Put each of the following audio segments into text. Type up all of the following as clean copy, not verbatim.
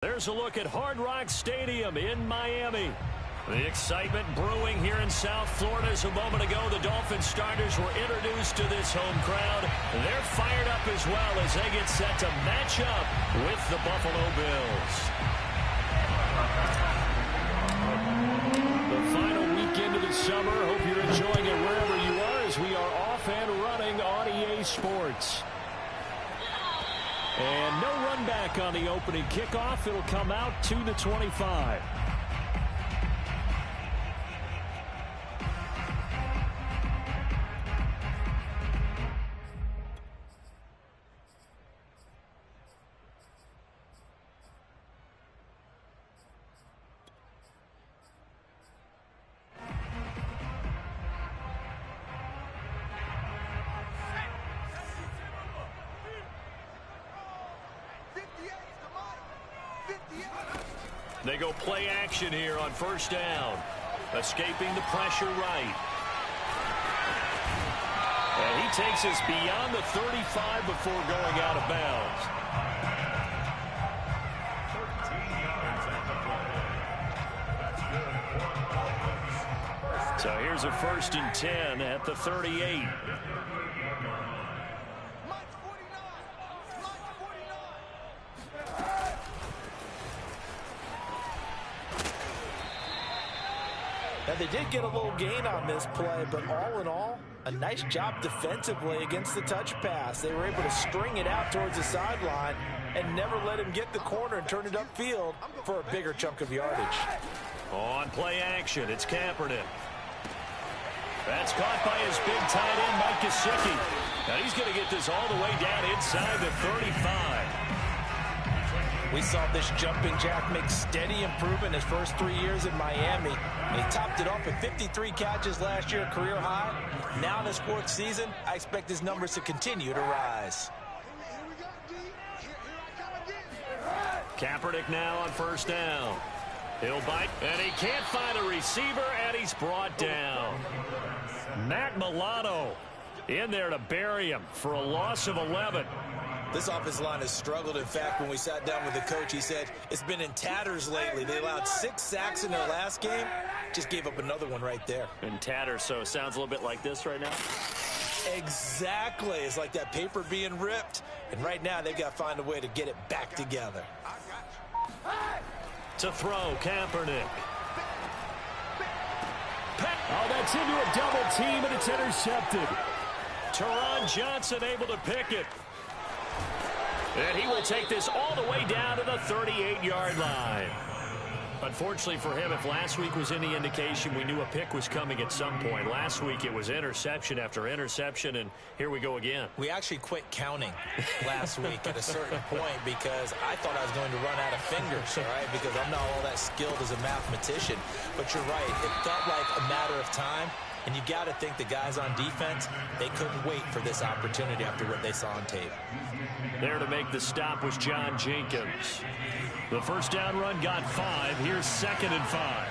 There's a look at Hard Rock Stadium in Miami. The excitement brewing here in South Florida as a moment ago the Dolphins starters were introduced to this home crowd. They're fired up as well as they get set to match up with the Buffalo Bills. The final weekend of the summer. Hope you're enjoying it wherever you are as we are off and running on EA Sports. And no run back on the opening kickoff. It'll come out to the 25. They go play action here on first down. Escaping the pressure right. And he takes us beyond the 35 before going out of bounds. So here's a 1st and 10 at the 38. Now, they did get a little gain on this play, but all in all, a nice job defensively against the touch pass. They were able to string it out towards the sideline and never let him get the corner and turn it upfield for a bigger chunk of yardage. On play action, it's Kaepernick. That's caught by his big tight end, Mike Gesicki. Now he's going to get this all the way down inside the 35. We saw this jumping jack make steady improvement his first 3 years in Miami. He topped it off with 53 catches last year, career high. Now in his 4th season, I expect his numbers to continue to rise. Kaepernick now on first down. He'll bite, and he can't find a receiver, and he's brought down. Matt Milano in there to bury him for a loss of 11. This offensive line has struggled. In fact, when we sat down with the coach, he said it's been in tatters lately. They allowed 6 sacks in their last game. Just gave up another one right there. In tatters, so it sounds a little bit like this right now? Exactly. It's like that paper being ripped. And right now, they've got to find a way to get it back together. To throw, Kaepernick. Oh, that's into a double team, and it's intercepted. Teron Johnson able to pick it. And he will take this all the way down to the 38-yard line. Unfortunately for him, if last week was any indication, we knew a pick was coming at some point. Last week it was interception after interception, and here we go again. We actually quit counting last week at a certain point because I thought I was going to run out of fingers, all right, because I'm not all that skilled as a mathematician. But you're right. It felt like a matter of time. And you got to think the guys on defense, they couldn't wait for this opportunity after what they saw on tape. There to make the stop was John Jenkins. The first down run got 5. Here's 2nd and 5.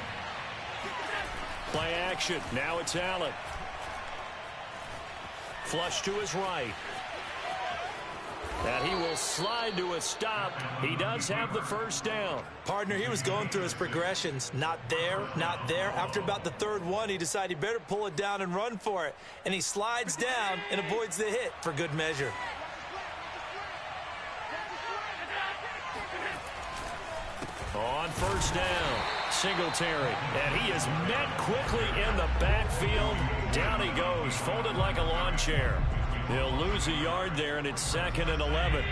Play action. Now it's Allen. Flush to his right. And he will slide to a stop. He does have the first down. Partner, he was going through his progressions. Not there, not there. After about the 3rd one, he decided he better pull it down and run for it. And he slides down and avoids the hit for good measure. On first down, Singletary. And he is met quickly in the backfield. Down he goes, folded like a lawn chair. He'll lose a yard there, and it's 2nd and 11.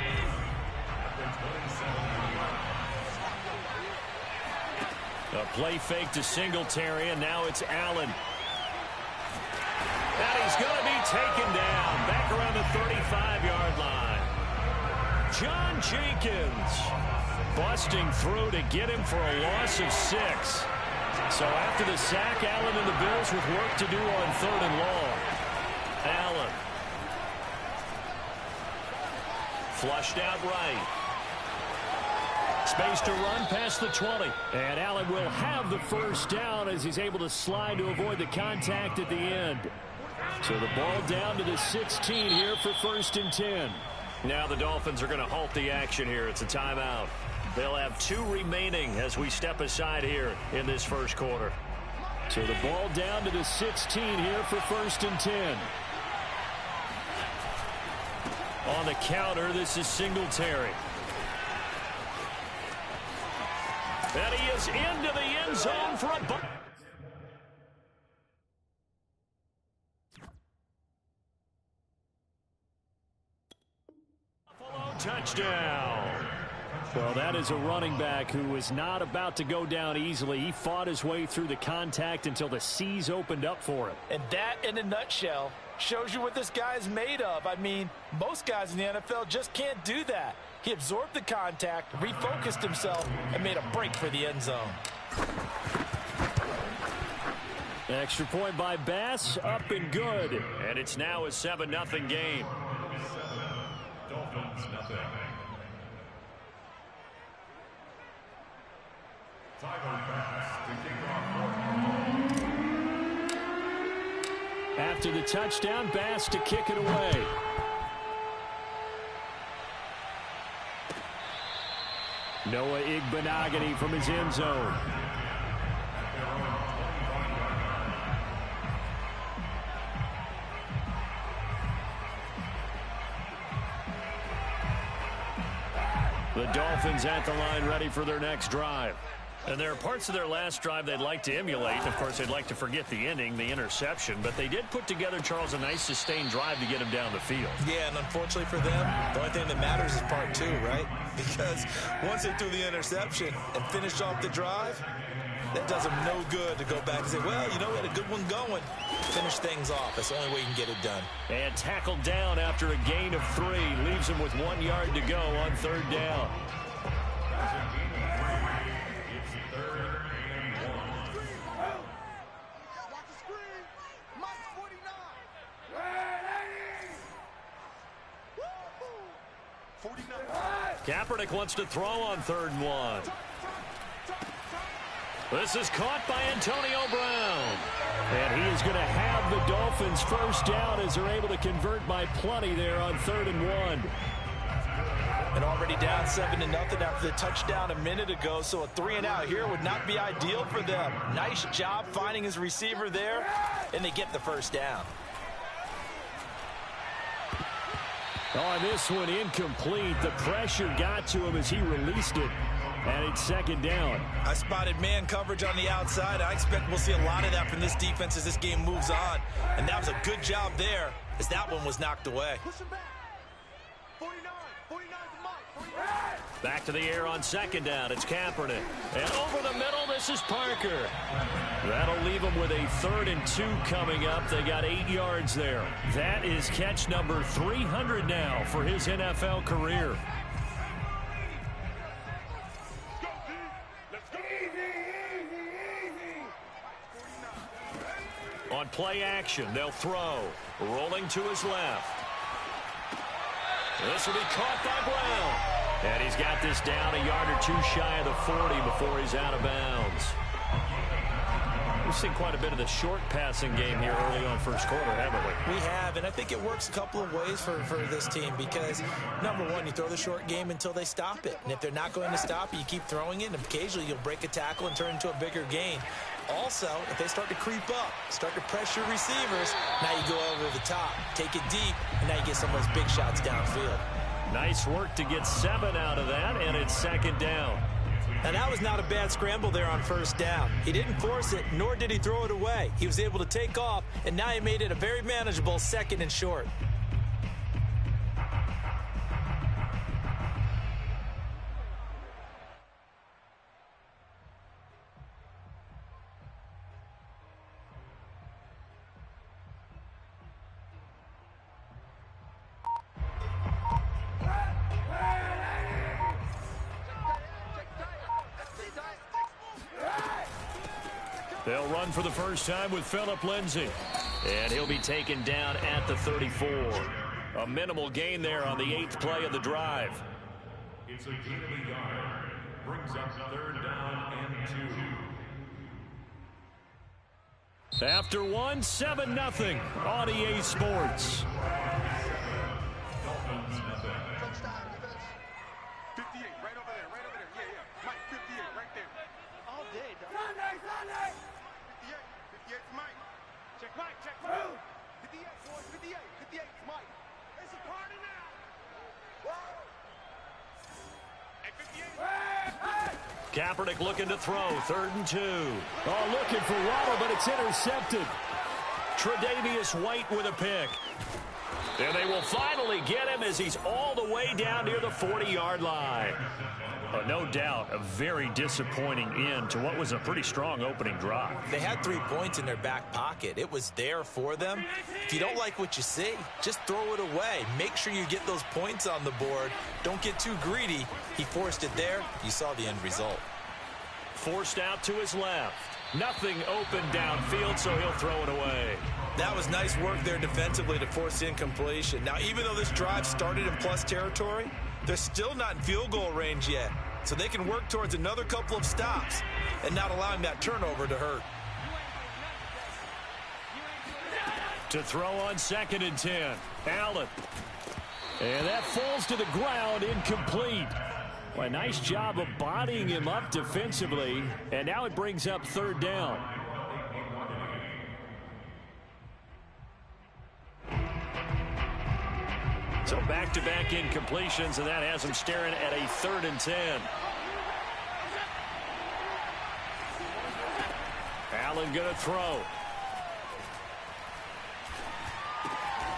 A play fake to Singletary, and now it's Allen. And he's going to be taken down back around the 35-yard line. John Jenkins busting through to get him for a loss of 6. So after the sack, Allen and the Bills with work to do on 3rd and long. Allen. Flushed out right. Space to run past the 20. And Allen will have the first down as he's able to slide to avoid the contact at the end. So the ball down to the 16 here for 1st and 10. Now the Dolphins are going to halt the action here. It's a timeout. They'll have 2 remaining as we step aside here in this first quarter. So the ball down to the 16 here for 1st and 10. On the counter, this is Singletary. And he is into the end zone for a Buffalo touchdown. Well, that is a running back who was not about to go down easily. He fought his way through the contact until the seas opened up for him. And that, in a nutshell, shows you what this guy is made of. I mean, most guys in the NFL just can't do that. He absorbed the contact, refocused himself, and made a break for the end zone. Extra point by Bass, up and good. And it's now a 7-0 game. Dolphins nothing. Tyler Bass to kick off. After the touchdown, Bass to kick it away. Noah Igbenogany from his end zone. The Dolphins at the line ready for their next drive. And there are parts of their last drive they'd like to emulate. Of course, they'd like to forget the ending, the interception. But they did put together, Charles, a nice sustained drive to get him down the field. Yeah, and unfortunately for them, the only thing that matters is part 2, right? Because once they threw the interception and finished off the drive, that does them no good to go back and say, well, you know, we had a good one going. Finish things off. That's the only way you can get it done. And tackled down after a gain of 3. Leaves him with 1 yard to go on 3rd down. Kaepernick wants to throw on 3rd and 1. This is caught by Antonio Brown. And he is going to have the Dolphins first down as they're able to convert by plenty there on 3rd and 1. And already down 7-0 after the touchdown a minute ago, so a 3-and-out here would not be ideal for them. Nice job finding his receiver there, and they get the first down. On this one, incomplete. The pressure got to him as he released it. And it's 2nd down. I spotted man coverage on the outside. I expect we'll see a lot of that from this defense as this game moves on. And that was a good job there as that one was knocked away. Back to the air on 2nd down. It's Kaepernick. And over the middle, this is Parker. That'll leave them with a 3rd and 2 coming up. They got 8 yards there. That is catch number 300 now for his NFL career. On play action, they'll throw. Rolling to his left. This will be caught by Brown. And he's got this down a yard or 2 shy of the 40 before he's out of bounds. We've seen quite a bit of the short passing game here early on first quarter, haven't we? We have, and I think it works a couple of ways for this team because, number one, you throw the short game until they stop it. And if they're not going to stop it, you keep throwing it, and occasionally you'll break a tackle and turn into a bigger gain. Also, if they start to creep up, start to pressure receivers, now you go over the top, take it deep, and now you get some of those big shots downfield. Nice work to get 7 out of that, and it's 2nd down. Now, that was not a bad scramble there on 1st down. He didn't force it, nor did he throw it away. He was able to take off, and now he made it a very manageable 2nd and short. They'll run for the first time with Phillip Lindsay. And he'll be taken down at the 34. A minimal gain there on the 8th play of the drive. It's a gain of a yard. Brings up 3rd down and 2. After 1, 7-0 on EA Sports. Dolphins nothing. Kaepernick looking to throw. 3rd and 2. Oh, looking for Waddle, but it's intercepted. Tre'Davious White with a pick. And they will finally get him as he's all the way down near the 40-yard line. No doubt a very disappointing end to what was a pretty strong opening drive. They had 3 points in their back pocket. It was there for them. If you don't like what you see, just throw it away. Make sure you get those points on the board. Don't get too greedy. He forced it there. You saw the end result. Forced out to his left. Nothing open downfield, so he'll throw it away. That was nice work there defensively to force the incompletion. Now, even though this drive started in plus territory, they're still not in field goal range yet. So they can work towards another couple of stops and not allowing that turnover to hurt. To throw on 2nd and 10. Allen. And that falls to the ground, incomplete. Well, a nice job of bodying him up defensively. And now it brings up 3rd down. So back-to-back incompletions, and that has him staring at a 3rd and 10. Allen going to throw.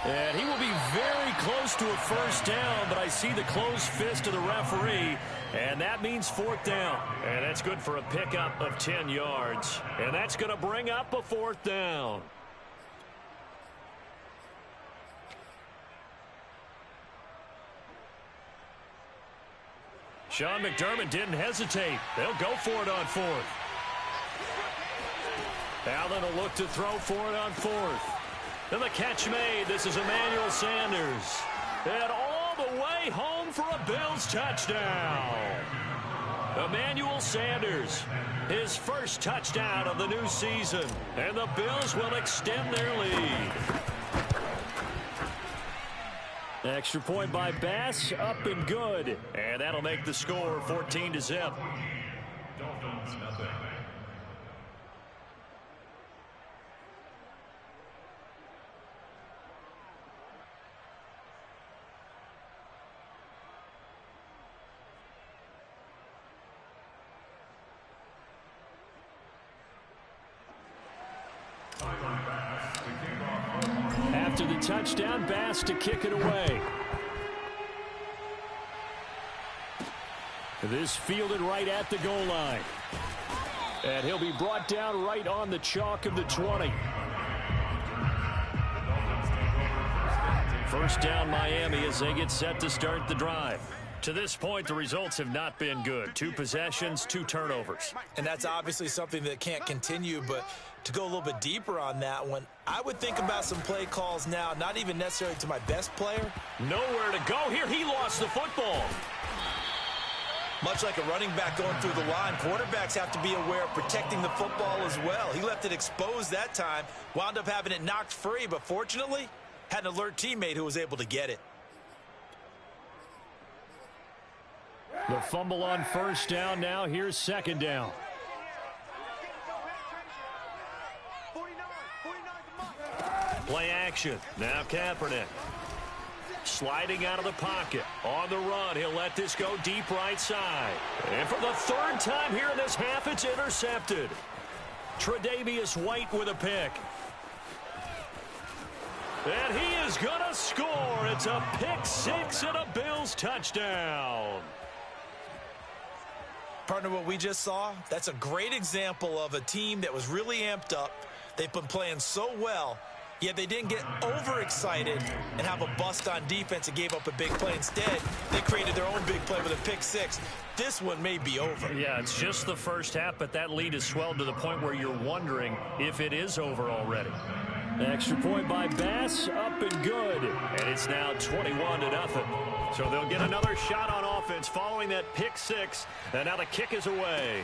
And he will be very close to a 1st down, but I see the closed fist of the referee, and that means 4th down. And that's good for a pickup of 10 yards. And that's going to bring up a 4th down. Sean McDermott didn't hesitate. They'll go for it on 4th. Allen will look to throw for it on 4th. Then the catch made. This is Emmanuel Sanders. And all the way home for a Bills touchdown. Emmanuel Sanders, his first touchdown of the new season. And the Bills will extend their lead. Extra point by Bass, up and good. And that'll make the score 14-0. Dolphins nothing. After the touchdown, Bass to kick it away. This fielded right at the goal line. And he'll be brought down right on the chalk of the 20. 1st down Miami as they get set to start the drive. To this point, the results have not been good. 2 possessions, 2 turnovers. And that's obviously something that can't continue, but to go a little bit deeper on that one, I would think about some play calls now, not even necessarily to my best player. Nowhere to go here. He lost the football. Much like a running back going through the line, quarterbacks have to be aware of protecting the football as well. He left it exposed that time, wound up having it knocked free, but fortunately, had an alert teammate who was able to get it. The fumble on 1st down. Now here's 2nd down. Play action. Now Kaepernick. Sliding out of the pocket. On the run. He'll let this go deep right side. And for the 3rd time here in this half, it's intercepted. Tre'Davious White with a pick. And he is going to score. It's a pick 6 and a Bills touchdown. Partner, what we just saw, that's a great example of a team that was really amped up. They've been playing so well, yet they didn't get overexcited and have a bust on defense and gave up a big play. Instead, they created their own big play with a pick 6. This one may be over. Yeah, it's just the 1st half, but that lead has swelled to the point where you're wondering if it is over already. Extra point by Bass, up and good. And it's now 21-0. So they'll get another shot on offense following that pick 6. And now the kick is away.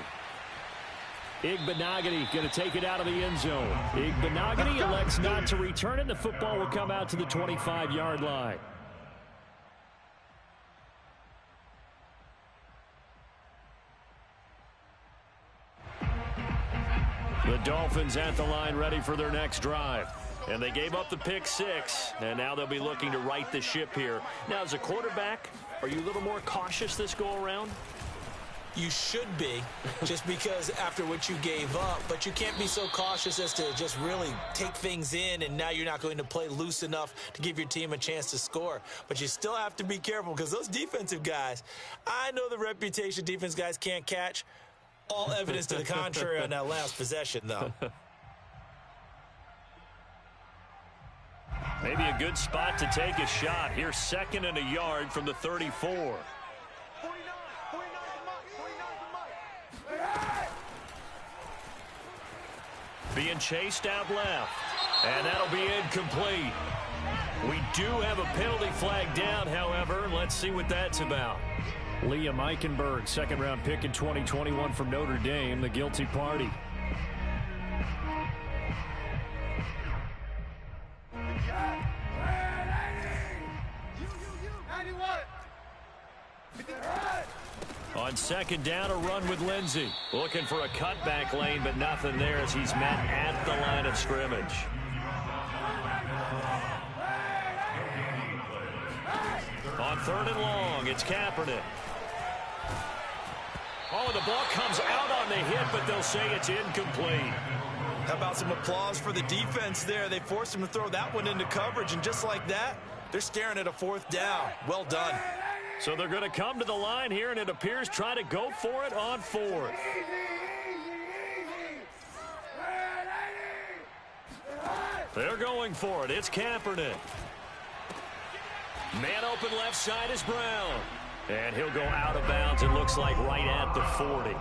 Igbenogany going to take it out of the end zone. Igbenogany elects not to return it. The football will come out to the 25-yard line. The Dolphins at the line ready for their next drive. And they gave up the pick 6, and now they'll be looking to right the ship here. Now, as a quarterback, are you a little more cautious this go-around? You should be, just because after what you gave up, but you can't be so cautious as to just really take things in, and now you're not going to play loose enough to give your team a chance to score. But you still have to be careful, because those defensive guys, I know the reputation defense guys can't catch. All evidence to the contrary on that last possession, though. Maybe a good spot to take a shot. Here's 2nd and a yard from the 34. Being chased out left. And that'll be incomplete. We do have a penalty flag down, however. Let's see what that's about. Liam Eichenberg, 2nd-round pick in 2021 from Notre Dame, the guilty party. On 2nd down, a run with Lindsey. Looking for a cutback lane, but nothing there as he's met at the line of scrimmage. On 3rd and long, it's Kaepernick. Oh, the ball comes out on the hit, but they'll say it's incomplete. How about some applause for the defense there? They forced him to throw that one into coverage, and just like that, they're staring at a 4th down. Well done. So they're going to come to the line here, and it appears try to go for it on 4th. They're going for it. It's Kaepernick. Man open left side is Brown. And he'll go out of bounds, it looks like, right at the 40.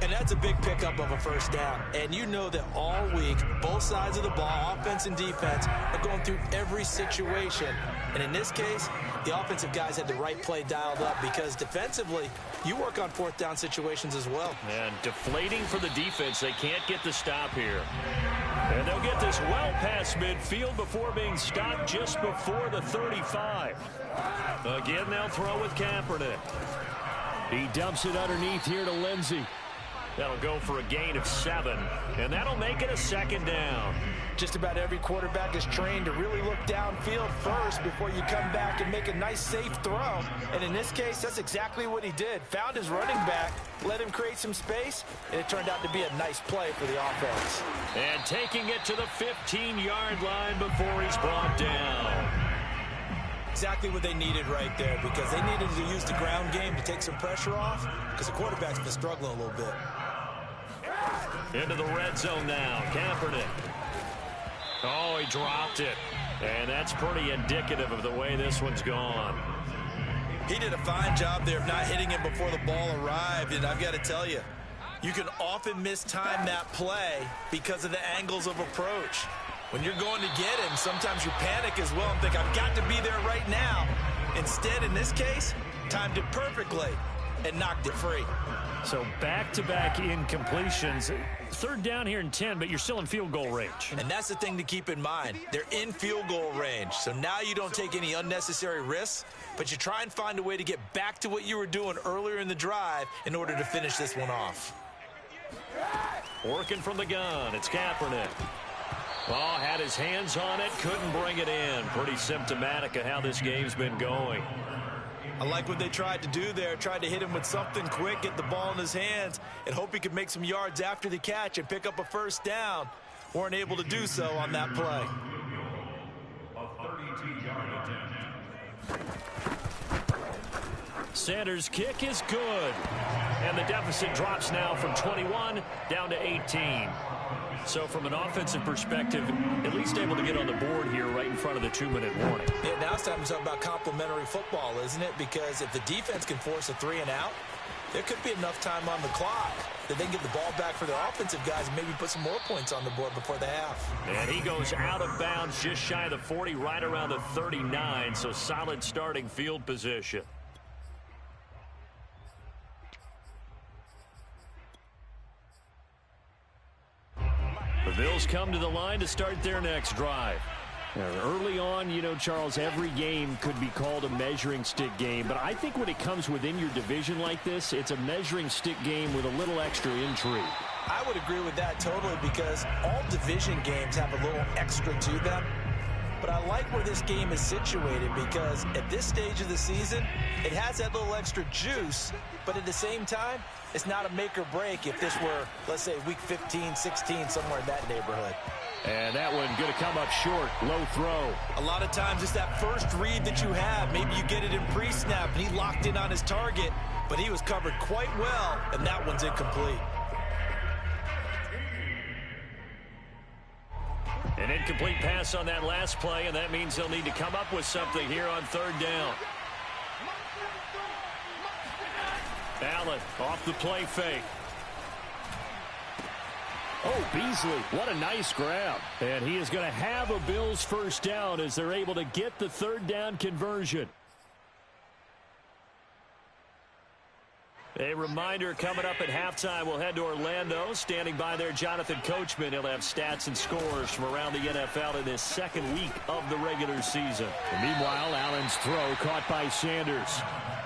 And that's a big pickup of a 1st down. And you know that all week, both sides of the ball, offense and defense, are going through every situation. And in this case, the offensive guys had the right play dialed up, because defensively, you work on 4th down situations as well. And deflating for the defense. They can't get the stop here. And they'll get this well past midfield before being stopped just before the 35. Again, they'll throw with Kaepernick. He dumps it underneath here to Lindsey. That'll go for a gain of 7, and that'll make it a 2nd down. Just about every quarterback is trained to really look downfield first before you come back and make a nice, safe throw. And in this case, that's exactly what he did. Found his running back, let him create some space, and it turned out to be a nice play for the offense. And taking it to the 15-yard line before he's brought down. Exactly what they needed right there, because they needed to use the ground game to take some pressure off, because the quarterback's been struggling a little bit. Into the red zone now. Kaepernick. Oh, he dropped it. And that's pretty indicative of the way this one's gone. He did a fine job there of not hitting him before the ball arrived, and I've got to tell you, you can often mistime that play because of the angles of approach. When you're going to get him, sometimes you panic as well and think, I've got to be there right now. Instead, in this case, timed it perfectly and knocked it free. So back-to-back incompletions. 3rd down here in 10, but you're still in field goal range. And that's the thing to keep in mind. They're in field goal range. So now you don't take any unnecessary risks, but you try and find a way to get back to what you were doing earlier in the drive in order to finish this one off. Working from the gun, it's Kaepernick. Oh, had his hands on it, couldn't bring it in. Pretty symptomatic of how this game's been going. I like what they tried to do there. Tried to hit him with something quick, get the ball in his hands, and hope he could make some yards after the catch and pick up a 1st down. Weren't able to do so on that play. A 32-yard attempt. Sanders' kick is good. And the deficit drops now from 21 down to 18. So from an offensive perspective, at least able to get on the board here right in front of the 2-minute warning. Yeah, now it's time to talk about complementary football, isn't it? Because if the defense can force a 3 and out, there could be enough time on the clock that they can get the ball back for their offensive guys and maybe put some more points on the board before the half. And he goes out of bounds just shy of the 40, right around the 39, so solid starting field position. The Bills come to the line to start their next drive. Early on, you know, Charles, every game could be called a measuring stick game, but I think when it comes within your division like this, it's a measuring stick game with a little extra intrigue. I would agree with that totally, because all division games have a little extra to them. but I like where this game is situated because at this stage of the season, it has that little extra juice, but at the same time, it's not a make or break if this were, let's say, week 15, 16, somewhere in that neighborhood. And that one going to come up short. Low throw. A lot of times it's that first read that you have. Maybe you get it in pre-snap, and he locked in on his target, but he was covered quite well, and that one's incomplete. An incomplete pass on that last play, and that means they'll need to come up with something here on third down. Allen off the play fake. Oh, Beasley, what a nice grab. And he is going to have a Bills first down as they're able to get the third down conversion. A reminder coming up at halftime, we'll head to Orlando. Standing by there, Jonathan Coachman. He'll have stats and scores from around the NFL in this second week of the regular season. And meanwhile, Allen's throw caught by Sanders.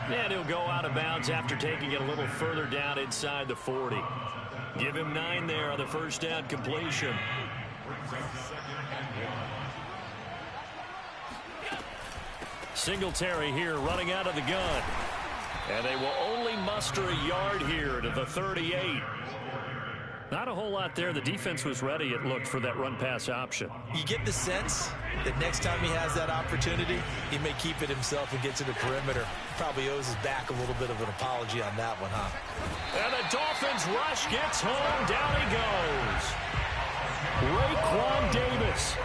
And he'll go out of bounds after taking it a little further down inside the 40. Give him 9 there on the first down completion. Singletary here running out of the gun. And they will only muster a yard here to the 38. Not a whole lot there. The defense was ready, it looked, for that run-pass option. You get the sense that next time he has that opportunity, he may keep it himself and get to the perimeter. Probably owes his back a little bit of an apology on that one, huh? And the Dolphins rush gets home. Down he goes. Raekwon Davis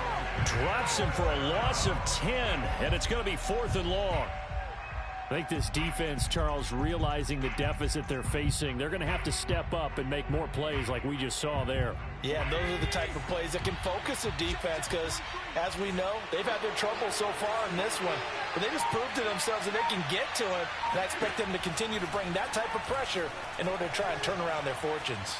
drops him for a loss of 10, and it's going to be 4th and long. I think this defense, Charles, realizing the deficit they're facing, they're going to have to step up and make more plays like we just saw there. Yeah, and those are the type of plays that can focus a defense because, as we know, they've had their trouble so far in this one. But they just proved to themselves that they can get to it, and I expect them to continue to bring that type of pressure in order to try and turn around their fortunes.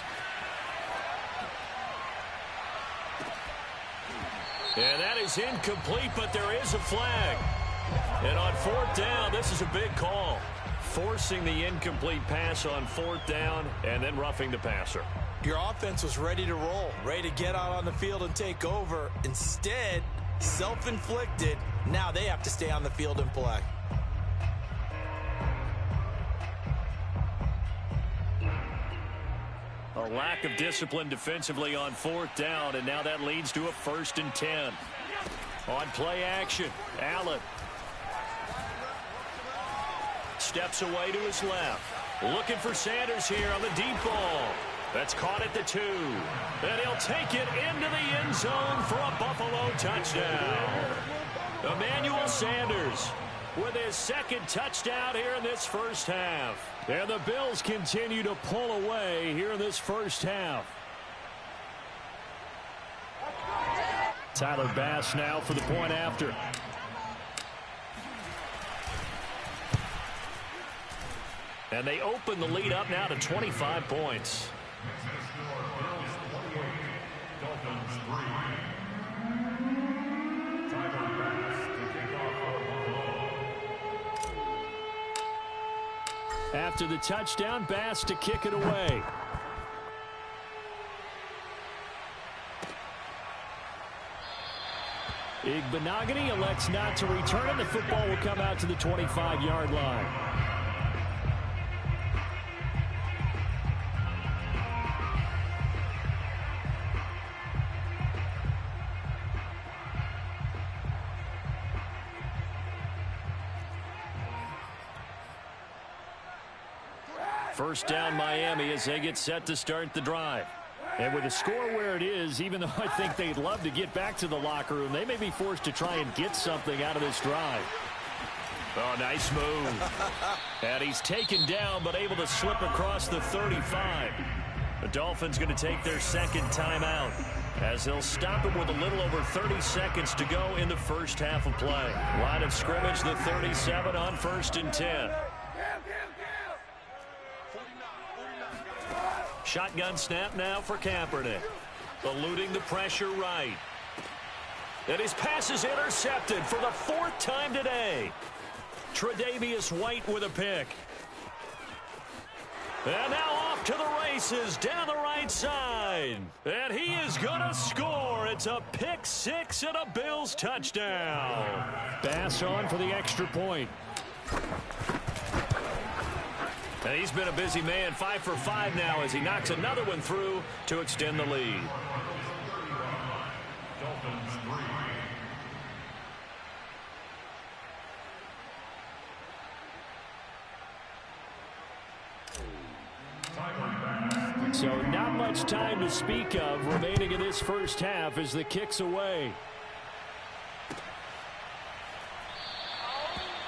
And that is incomplete, but there is a flag. And on 4th down, this is a big call. Forcing the incomplete pass on 4th down and then roughing the passer. Your offense was ready to roll, ready to get out on the field and take over. Instead, self-inflicted. Now they have to stay on the field and play. A lack of discipline defensively on 4th down, and now that leads to a 1st and 10. On play action, Allen steps away to his left. Looking for Sanders here on the deep ball. That's caught at the 2. And he'll take it into the end zone for a Buffalo touchdown. Emmanuel Sanders with his 2nd touchdown here in this first half. And the Bills continue to pull away here in this first half. Tyler Bass now for the point after. And they open the lead up now to 25 points. After the touchdown, Bass to kick it away. Igbenogany elects not to return it. The football will come out to the 25-yard line. First down Miami as they get set to start the drive. And with the score where it is, even though I think they'd love to get back to the locker room, they may be forced to try and get something out of this drive. Oh, nice move. And he's taken down but able to slip across the 35. The Dolphins going to take their 2nd timeout as they'll stop it with a little over 30 seconds to go in the first half of play. Line of scrimmage, the 37 on 1st and 10. Shotgun snap now for Kaepernick. Eluding the pressure right. And his pass is intercepted for the 4th time today. Tre'Davious White with a pick. And now off off to the races down the right side. And he is going to score. It's a pick six and a Bills touchdown. Bass on for the extra point. And he's been a busy man, 5 for 5 now as he knocks another one through to extend the lead. So not much time to speak of remaining in this first half as the kick's away.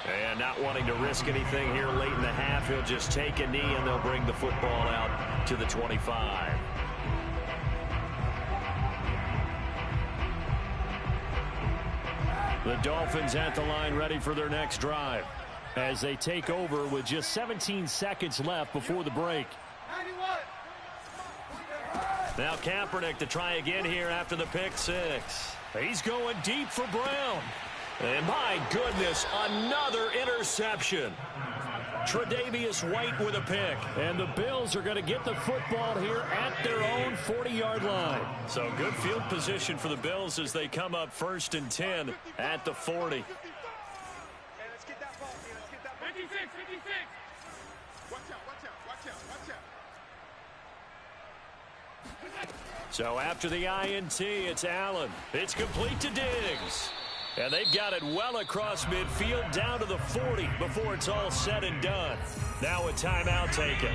And not wanting to risk anything here late in the half, he'll just take a knee and they'll bring the football out to the 25. The Dolphins at the line ready for their next drive as they take over with just 17 seconds left before the break. Now Kaepernick to try again here after the pick six. He's going deep for Brown. And my goodness, another interception. Tre'Davious White with a pick. And the Bills are going to get the football here at their own 40-yard line. So good field position for the Bills as they come up 1st and 10 at the 40. Let's get that ball here. Let's get that ball. 56, 56. Watch out, watch out, watch out, watch out. So after the INT, it's Allen. It's complete to Diggs. And they've got it well across midfield down to the 40 before it's all said and done. Now a timeout taken.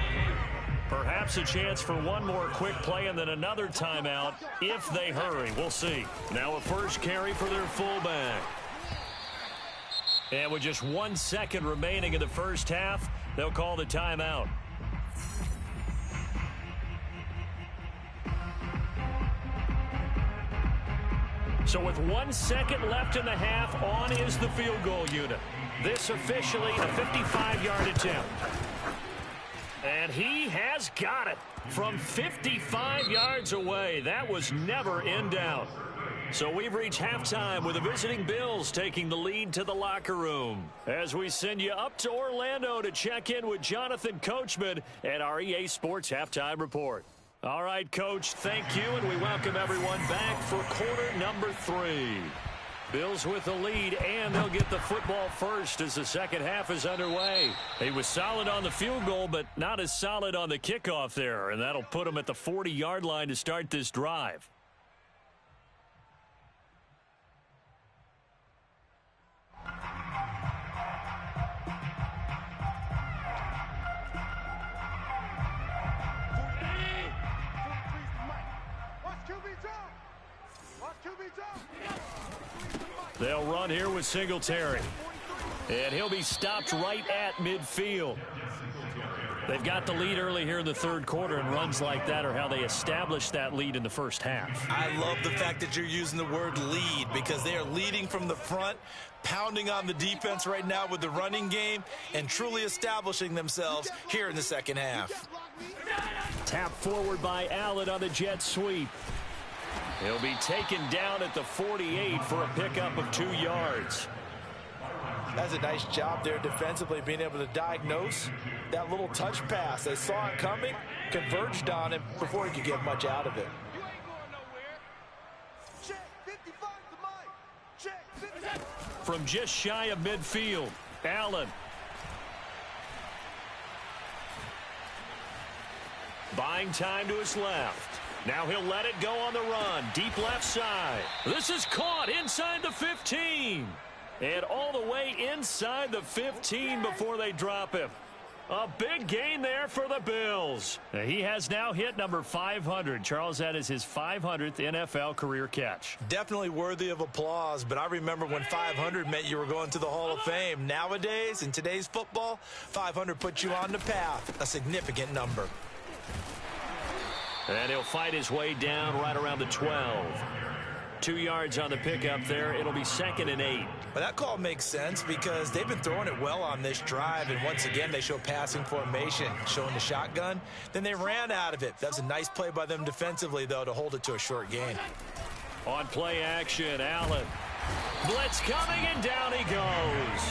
Perhaps a chance for one more quick play and then another timeout if they hurry. We'll see. Now a first carry for their fullback. And with just 1 second remaining in the first half, they'll call the timeout. So with 1 second left in the half, on is the field goal unit. This officially a 55-yard attempt. And he has got it from 55 yards away. That was never in doubt. So we've reached halftime with the visiting Bills taking the lead to the locker room. As we send you up to Orlando to check in with Jonathan Coachman at our EA Sports Halftime Report. All right, Coach, thank you, and we welcome everyone back for quarter number 3. Bills with the lead, and they'll get the football first as the second half is underway. He was solid on the field goal, but not as solid on the kickoff there, and that'll put him at the 40-yard line to start this drive. They'll run here with Singletary. And he'll be stopped right at midfield. They've got the lead early here in the third quarter, and runs like that are how they established that lead in the first half. I love the fact that you're using the word lead because they are leading from the front, pounding on the defense right now with the running game, and truly establishing themselves here in the second half. Tap forward by Allen on the jet sweep. He'll be taken down at the 48 for a pickup of 2 yards. That's a nice job there defensively, being able to diagnose that little touch pass. They saw it coming, converged on him before he could get much out of it. You ain't going nowhere. Check, 55 to Mike. Check, 55. From just shy of midfield, Allen. Buying time to his left. Now he'll let it go on the run. Deep left side. This is caught inside the 15. And all the way inside the 15 before they drop him. A big gain there for the Bills. He has now hit number 500. Charles, that is his 500th NFL career catch. Definitely worthy of applause, but I remember when 500 meant you were going to the Hall of Fame. Nowadays, in today's football, 500 puts you on the path, a significant number. And he'll fight his way down right around the 12. 2 yards on the pickup there. It'll be 2nd and 8. But that call makes sense because they've been throwing it well on this drive, and once again they show passing formation, showing the shotgun. Then they ran out of it. That's a nice play by them defensively, though, to hold it to a short gain. On play action, Allen. Blitz coming, and down he goes.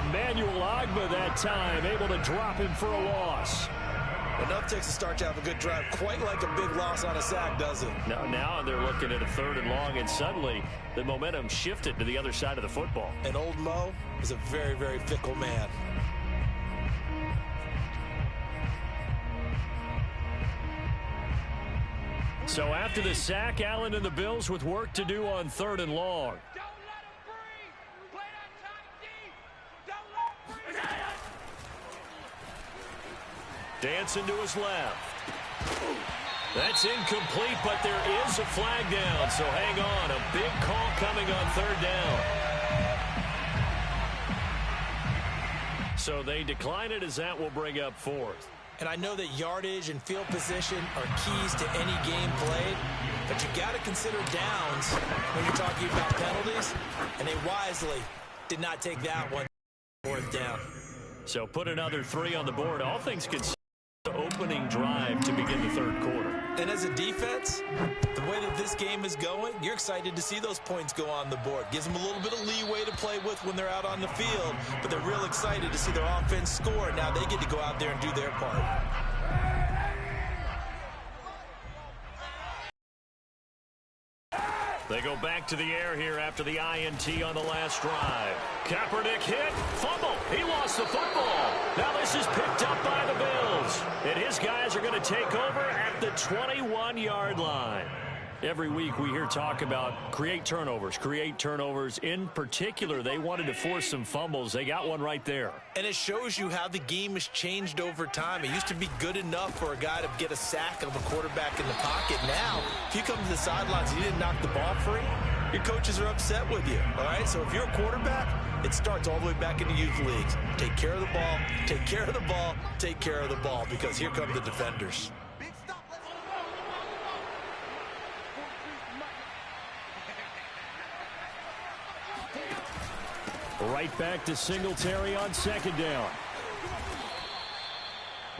Emmanuel Ogbah that time able to drop him for a loss. Enough takes to start to have a good drive. Quite like a big loss on a sack, does it? Now they're looking at a 3rd and long, and suddenly the momentum shifted to the other side of the football. And old Mo is a very, very fickle man. So after the sack, Allen and the Bills with work to do on 3rd and long. Dancing to his left. That's incomplete, but there is a flag down, so hang on. A big call coming on 3rd down. So they decline it as that will bring up 4th. And I know that yardage and field position are keys to any game played, but you got to consider downs when you're talking about penalties, and they wisely did not take that one. 4th down. So put another 3 on the board. All things considered, the opening drive to begin the 3rd quarter. And as a defense, the way that this game is going, you're excited to see those points go on the board. Gives them a little bit of leeway to play with when they're out on the field, but they're real excited to see their offense score. Now they get to go out there and do their part. They go back to the air here after the INT on the last drive. Kaepernick hit, fumble. He lost the football. Now this is picked up by the Bills. And his guys are going to take over at the 21-yard line. Every week we hear talk about create turnovers. In particular, they wanted to force some fumbles. They got one right there. And it shows you how the game has changed over time. It used to be good enough for a guy to get a sack of a quarterback in the pocket. Now, if you come to the sidelines and you didn't knock the ball free, your coaches are upset with you. All right, so if you're a quarterback, it starts all the way back in the youth leagues. Take care of the ball, take care of the ball, take care of the ball, because here come the defenders. Right back to Singletary on 2nd down.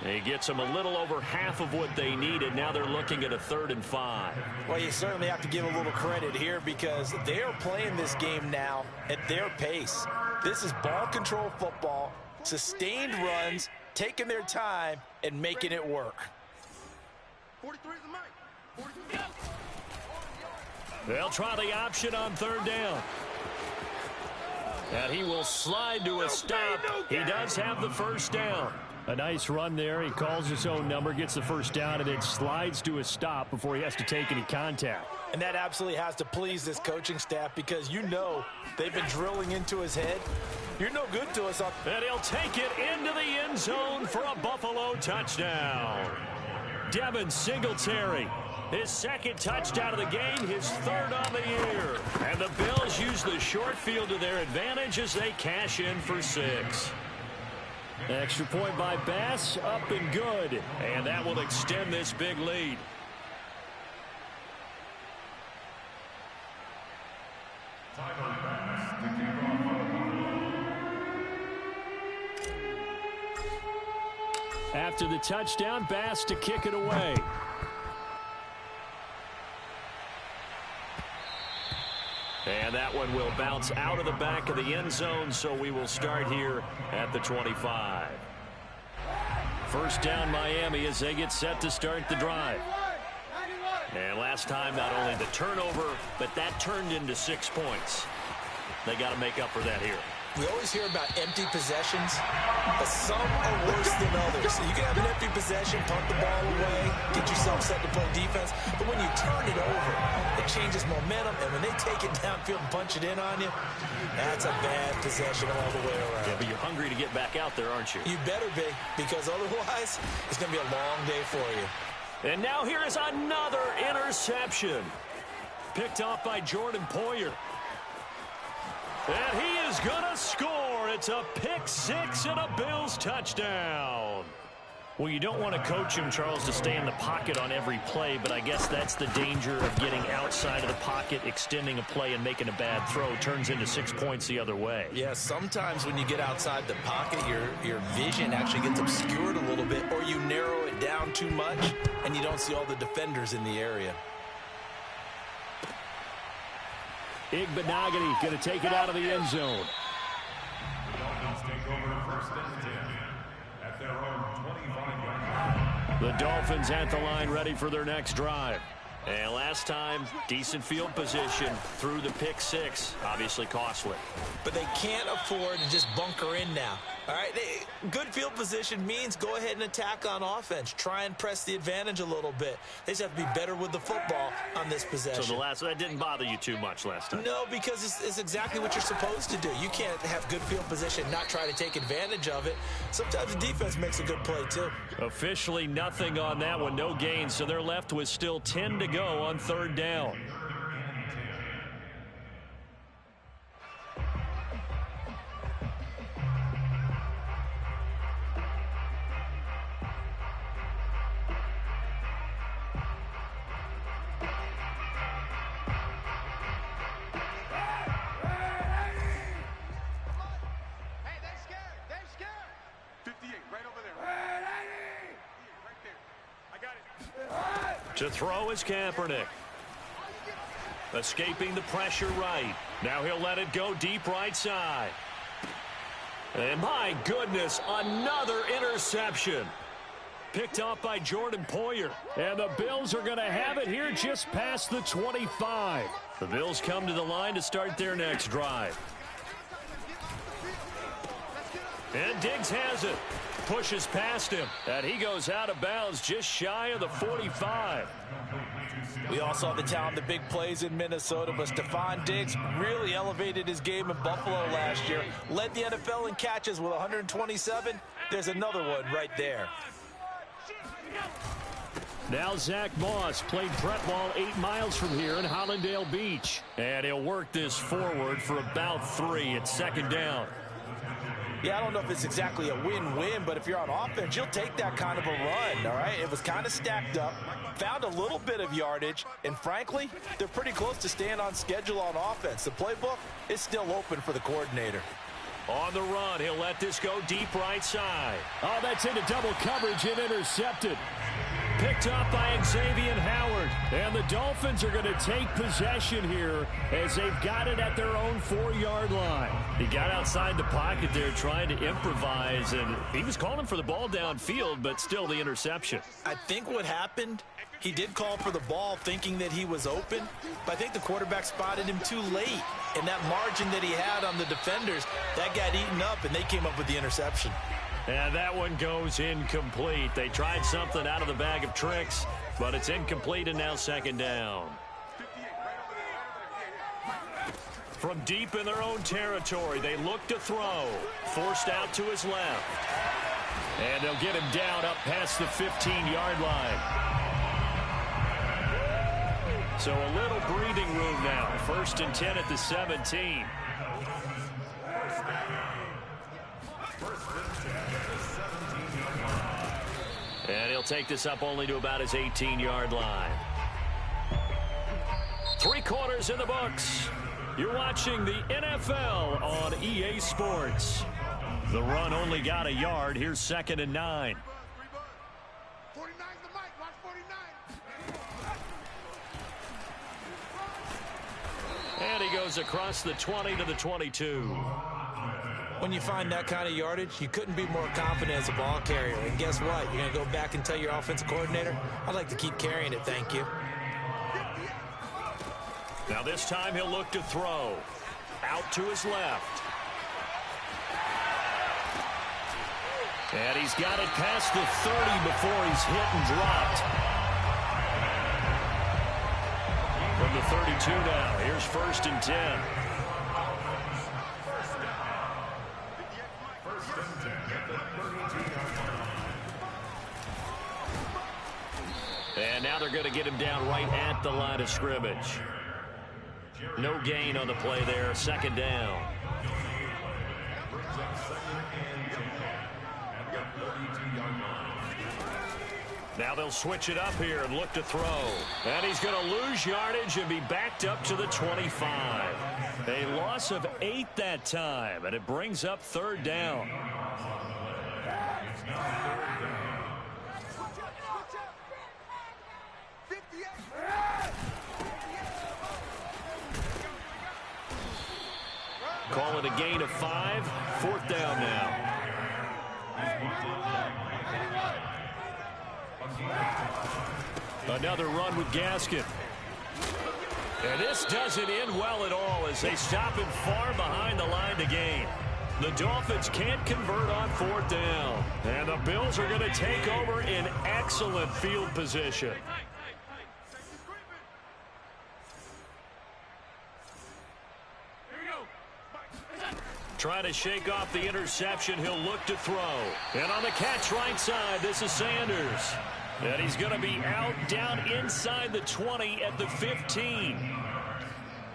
He gets them a little over half of what they needed. Now they're looking at a 3rd and 5. Well, you certainly have to give a little credit here because they are playing this game now at their pace. This is ball control football, sustained runs, taking their time, and making it work. 43 is the mic. 43. They'll try the option on 3rd down. And he will slide to a stop. He does have the 1st down. A nice run there. He calls his own number, gets the 1st down, and then slides to a stop before he has to take any contact. And that absolutely has to please this coaching staff because you know they've been drilling into his head. You're no good to us. And he'll take it into the end zone for a Buffalo touchdown. Devin Singletary. His 2nd touchdown of the game, his 3rd on the year. And the Bills use the short field to their advantage as they cash in for 6. Extra point by Bass, up and good. And that will extend this big lead. After the touchdown, Bass to kick it away. And that one will bounce out of the back of the end zone, so we will start here at the 25. 1st down Miami as they get set to start the drive. And last time, not only the turnover, but that turned into 6 points. They got to make up for that here. We always hear about empty possessions, but some are worse than others. So you can have an empty possession, punt the ball away, get yourself set to play defense, but when you turn it over, it changes momentum, and when they take it downfield and punch it in on you, that's a bad possession all the way around. Yeah, but you're hungry to get back out there, aren't you? You better be, because otherwise, it's going to be a long day for you. And now here is another interception. Picked off by Jordan Poyer. And he is going to score. It's a pick 6 and a Bills touchdown. Well, you don't want to coach him, Charles, to stay in the pocket on every play, but I guess that's the danger of getting outside of the pocket, extending a play, and making a bad throw. Turns into 6 points the other way. Yeah, sometimes when you get outside the pocket, your vision actually gets obscured a little bit, or you narrow it down too much, and you don't see all the defenders in the area. Igbenogany going to take it out of the end zone. Dolphins take over 1st and 10 at their own 25-yard line. The Dolphins at the line ready for their next drive. And last time, decent field position through the pick six. Obviously costly. But they can't afford to just bunker in now. All right, good field position means go ahead and attack on offense. Try and press the advantage a little bit. They just have to be better with the football on this possession. So that didn't bother you too much last time? No, because it's exactly what you're supposed to do. You can't have good field position, not try to take advantage of it. Sometimes the defense makes a good play, too. Officially nothing on that one, no gain. So they're left with still 10 to go on third down. To throw is Kaepernick. Escaping the pressure right. Now he'll let it go deep right side. And my goodness, another interception. Picked off by Jordan Poyer. And the Bills are going to have it here just past the 25. The Bills come to the line to start their next drive. And Diggs has it. Pushes past him. And he goes out of bounds just shy of the 45. We all saw the talent, the big plays in Minnesota, but Stephon Diggs really elevated his game in Buffalo last year. Led the NFL in catches with 127. There's another one right there. Now Zach Moss played prep ball 8 miles from here in Hollandale Beach. And he'll work this forward for about 3 at second down. Yeah, I don't know if it's exactly a win-win, but if you're on offense, you'll take that kind of a run, all right? It was kind of stacked up, found a little bit of yardage, and frankly, they're pretty close to staying on schedule on offense. The playbook is still open for the coordinator. On the run, he'll let this go deep right side. Oh, that's into double coverage and intercepted. Picked up by Xavier Howard. And the Dolphins are going to take possession here as they've got it at their own 4-yard line. He got outside the pocket there trying to improvise, and he was calling for the ball downfield, but still the interception. I think what happened, he did call for the ball thinking that he was open, but I think the quarterback spotted him too late. And that margin that he had on the defenders, that got eaten up, and they came up with the interception. And that one goes incomplete. They tried something out of the bag of tricks, but it's incomplete and now second down. From deep in their own territory, they look to throw. Forced out to his left. And they'll get him down up past the 15-yard line. So a little breathing room now. 1st and 10 at the 17. And he'll take this up only to about his 18-yard line. 3 quarters in the books. You're watching the NFL on EA Sports. The run only got a yard. Here's 2nd and 9. 49's the mic. Watch 49. And he goes across the 20 to the 22. When you find that kind of yardage, you couldn't be more confident as a ball carrier. And guess what? You're going to go back and tell your offensive coordinator, I'd like to keep carrying it, thank you. Now this time he'll look to throw. Out to his left. And he's got it past the 30 before he's hit and dropped. From the 32 now, here's 1st and 10. And now they're going to get him down right at the line of scrimmage. No gain on the play there. 2nd down. Now they'll switch it up here and look to throw. And he's going to lose yardage and be backed up to the 25. A loss of 8 that time, and it brings up 3rd down. Call it a gain of 5. 4th down now. Another run with Gaskin. And this doesn't end well at all as they stop him far behind the line to gain. The Dolphins can't convert on 4th down. And the Bills are going to take over in excellent field position. Trying to shake off the interception. He'll look to throw. And on the catch right side, this is Sanders. And he's going to be out down inside the 20 at the 15.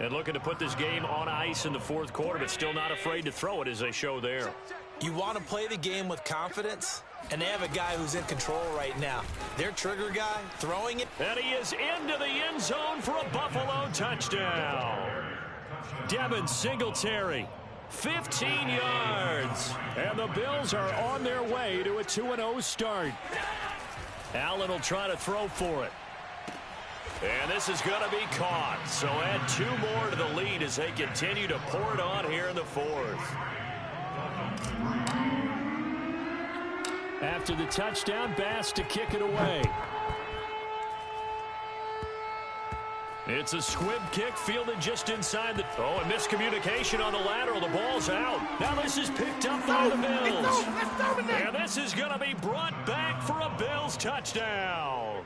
And looking to put this game on ice in the 4th quarter, but still not afraid to throw it as they show there. You want to play the game with confidence, and they have a guy who's in control right now. Their trigger guy throwing it. And he is into the end zone for a Buffalo touchdown. Devin Singletary, 15 yards. And the Bills are on their way to a 2-0 start. Allen will try to throw for it. And this is going to be caught. So add 2 more to the lead as they continue to pour it on here in the 4th. After the touchdown, Bass to kick it away. It's a squib kick fielded just inside the... Oh, a miscommunication on the lateral. The ball's out. Now this is picked up by the Bills. And this is going to be brought back for a Bills touchdown.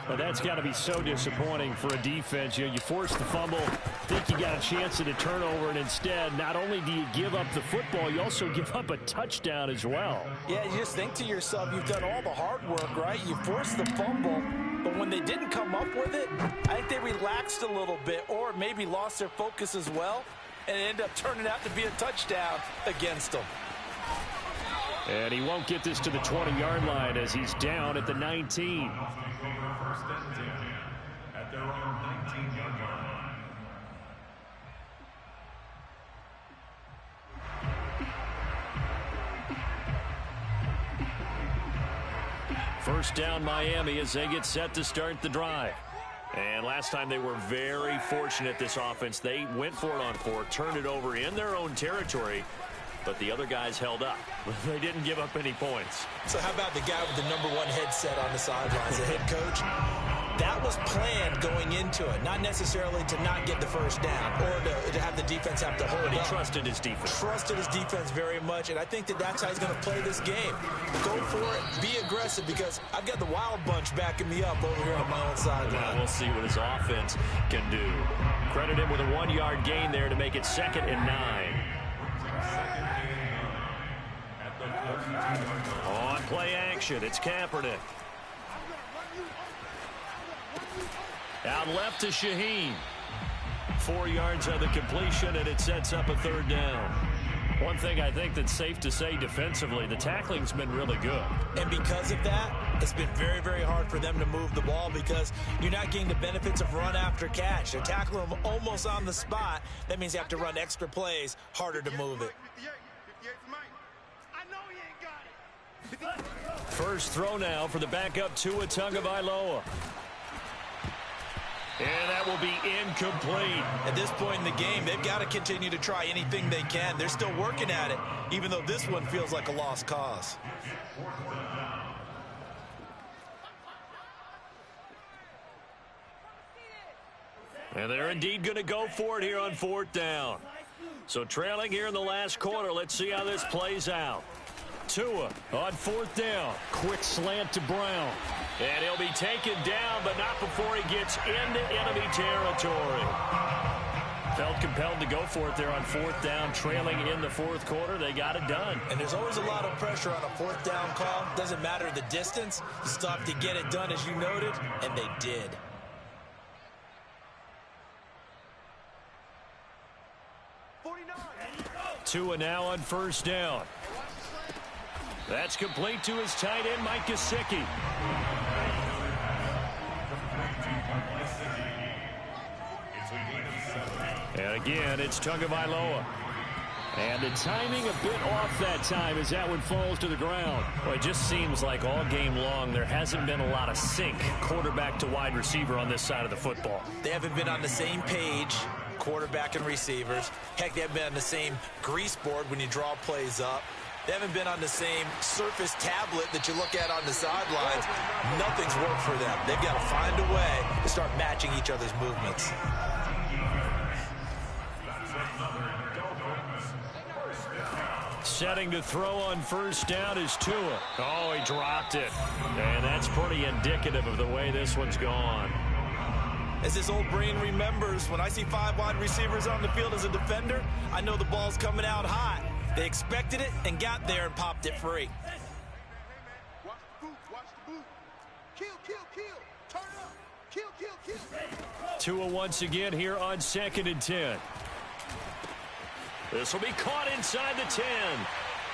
Well, that's got to be so disappointing for a defense. You force the fumble, think you got a chance at a turnover, and instead, not only do you give up the football, you also give up a touchdown as well. Yeah, you just think to yourself, you've done all the hard work, right? You forced the fumble, but when they didn't come up with it, I think they relaxed a little bit or maybe lost their focus as well, and it ended up turning out to be a touchdown against them. And he won't get this to the 20-yard line as he's down at the 19. At their own 19-yard line. First down Miami as they get set to start the drive. And last time they were very fortunate, this offense. They went for it on 4, turned it over in their own territory, but the other guys held up. They didn't give up any points. So how about the guy with the #1 headset on the sidelines, the head coach? That was planned going into it, not necessarily to not get the first down or to have the defense have to hold up. But he trusted his defense. Trusted his defense very much, and I think that's how he's going to play this game. Go for it, be aggressive, because I've got the wild bunch backing me up over here on my own sideline. We'll see what his offense can do. Credit him with a 1-yard gain there to make it 2nd and 9. On play action, it's Kaepernick. Out left to Shaheen. 4 yards on the completion, and it sets up a 3rd down. One thing I think that's safe to say defensively, the tackling's been really good. And because of that, it's been very, very hard for them to move the ball because you're not getting the benefits of run after catch. They're tackling them almost on the spot. That means you have to run extra plays, harder to move it. First throw now for the backup Tua Tagovailoa. And that will be incomplete. At this point in the game, they've got to continue to try anything they can. They're still working at it, even though this one feels like a lost cause. And they're indeed going to go for it here on 4th down. So trailing here in the last quarter, let's see how this plays out. Tua on 4th down. Quick slant to Brown. And he'll be taken down, but not before he gets into enemy territory. Felt compelled to go for it there on 4th down, trailing in the 4th quarter. They got it done. And there's always a lot of pressure on a 4th down call. Doesn't matter the distance. You still have to get it done, as you noted, and they did. Tua now on 1st down. That's complete to his tight end, Mike Gesicki. And again, it's Tagovailoa. And the timing a bit off that time as that one falls to the ground. Well, it just seems like all game long there hasn't been a lot of sync quarterback to wide receiver on this side of the football. They haven't been on the same page, quarterback and receivers. Heck, they haven't been on the same grease board when you draw plays up. They haven't been on the same surface tablet that you look at on the sidelines. Nothing's worked for them. They've got to find a way to start matching each other's movements. Setting to throw on first down is Tua. Oh, he dropped it. And that's pretty indicative of the way this one's gone. As this old brain remembers, when I see 5 wide receivers on the field as a defender, I know the ball's coming out hot. They expected it and got there and popped it free. Watch the boot. Watch the boot. Kill, kill, kill. Turn up. Kill, kill, kill. Tua once again here on 2nd and 10. This will be caught inside the 10.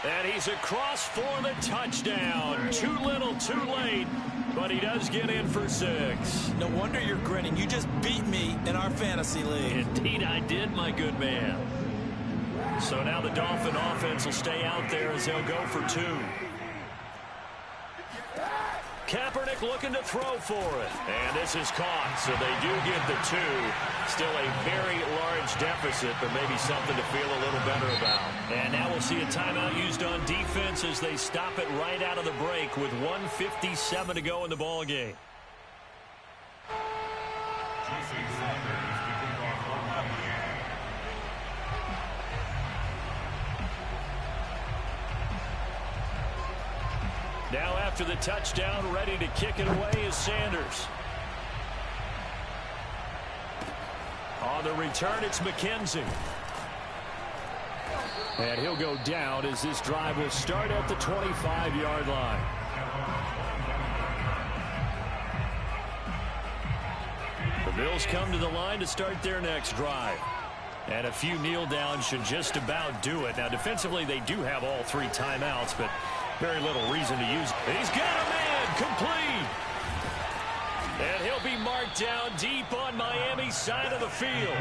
And he's across for the touchdown. Too little, too late. But he does get in for 6. No wonder you're grinning. You just beat me in our fantasy league. Indeed I did, my good man. So now the Dolphin offense will stay out there as they'll go for 2. Kaepernick looking to throw for it. And this is caught, so they do get the 2. Still a very large deficit, but maybe something to feel a little better about. And now we'll see a timeout used on defense as they stop it right out of the break with 1:57 to go in the ball game. Now after the touchdown, ready to kick it away is Sanders. On the return, it's McKenzie. And he'll go down as this drive will start at the 25-yard line. The Bills come to the line to start their next drive. And a few kneel downs should just about do it. Now, defensively, they do have all 3 timeouts, but very little reason to use. He's got a man complete. And he'll be marked down deep on Miami's side of the field.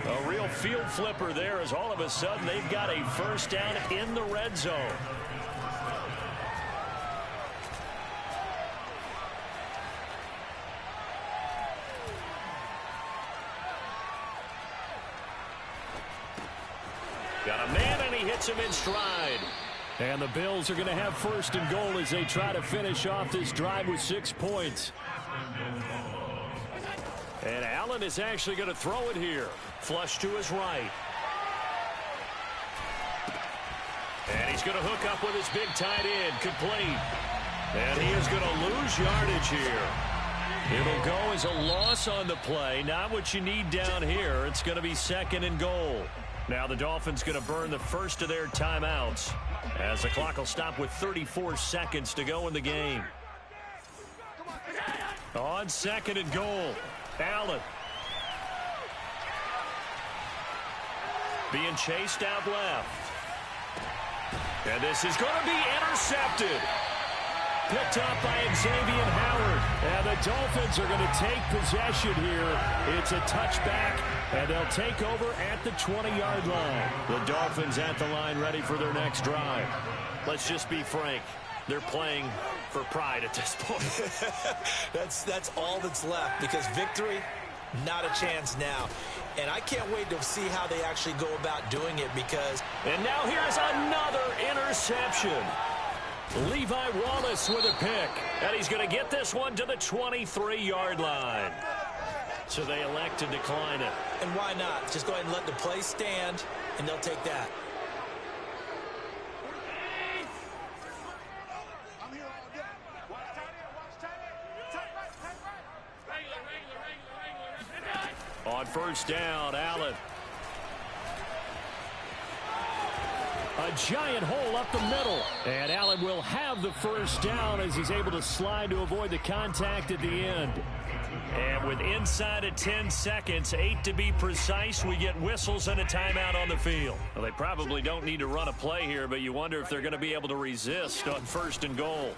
A real field flipper there as all of a sudden they've got a first down in the red zone. Got a man and he hits him in stride. And the Bills are going to have first and goal as they try to finish off this drive with 6 points. And Allen is actually going to throw it here. Flush to his right. And he's going to hook up with his big tight end. Complete. And he is going to lose yardage here. It'll go as a loss on the play. Not what you need down here. It's going to be 2nd and goal. Now the Dolphins going to burn the first of their timeouts as the clock will stop with 34 seconds to go in the game. On 2nd and goal, Allen. Being chased out left. And this is going to be intercepted. Picked up by Xavier Howard. And the Dolphins are going to take possession here. It's a touchback, and they'll take over at the 20-yard line. The Dolphins at the line ready for their next drive. Let's just be frank. They're playing for pride at this point. That's all that's left because victory, not a chance now. And I can't wait to see how they actually go about doing it because... And now here's another interception. Levi Wallace with a pick. And he's going to get this one to the 23-yard line. So they elect to decline it. And why not? Just go ahead and let the play stand, and they'll take that. I'm here all day. Watch tight end. Watch tight end. Tight right. Tight right. On first down, Allen. A giant hole up the middle. And Allen will have the first down as he's able to slide to avoid the contact at the end. And with inside of 10 seconds, 8 to be precise, we get whistles and a timeout on the field. Well, they probably don't need to run a play here, but you wonder if they're going to be able to resist on first and goal.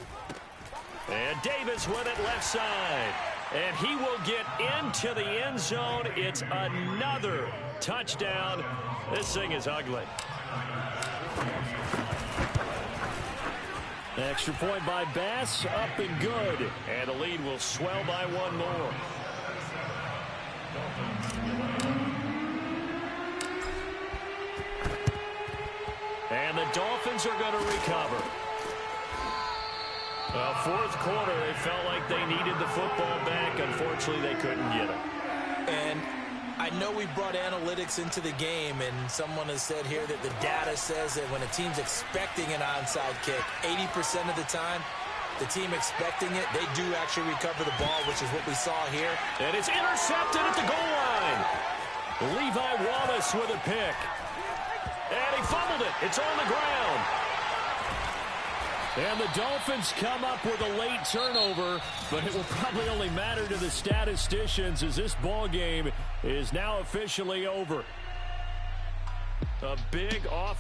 And Davis with it left side. And he will get into the end zone. It's another touchdown. This thing is ugly. Extra point by Bass, up and good. And the lead will swell by 1 more. And And the Dolphins are going to recover. Fourth quarter, they felt like they needed the football back. Unfortunately, they couldn't get it. And I know we brought analytics into the game, and someone has said here that the data says that when a team's expecting an onside kick, 80% of the time, the team expecting it, they do actually recover the ball, which is what we saw here. And it's intercepted at the goal line. Levi Wallace with a pick. And he fumbled it. It's on the ground. And the Dolphins come up with a late turnover, but it will probably only matter to the statisticians as this ball game is now officially over. A big off.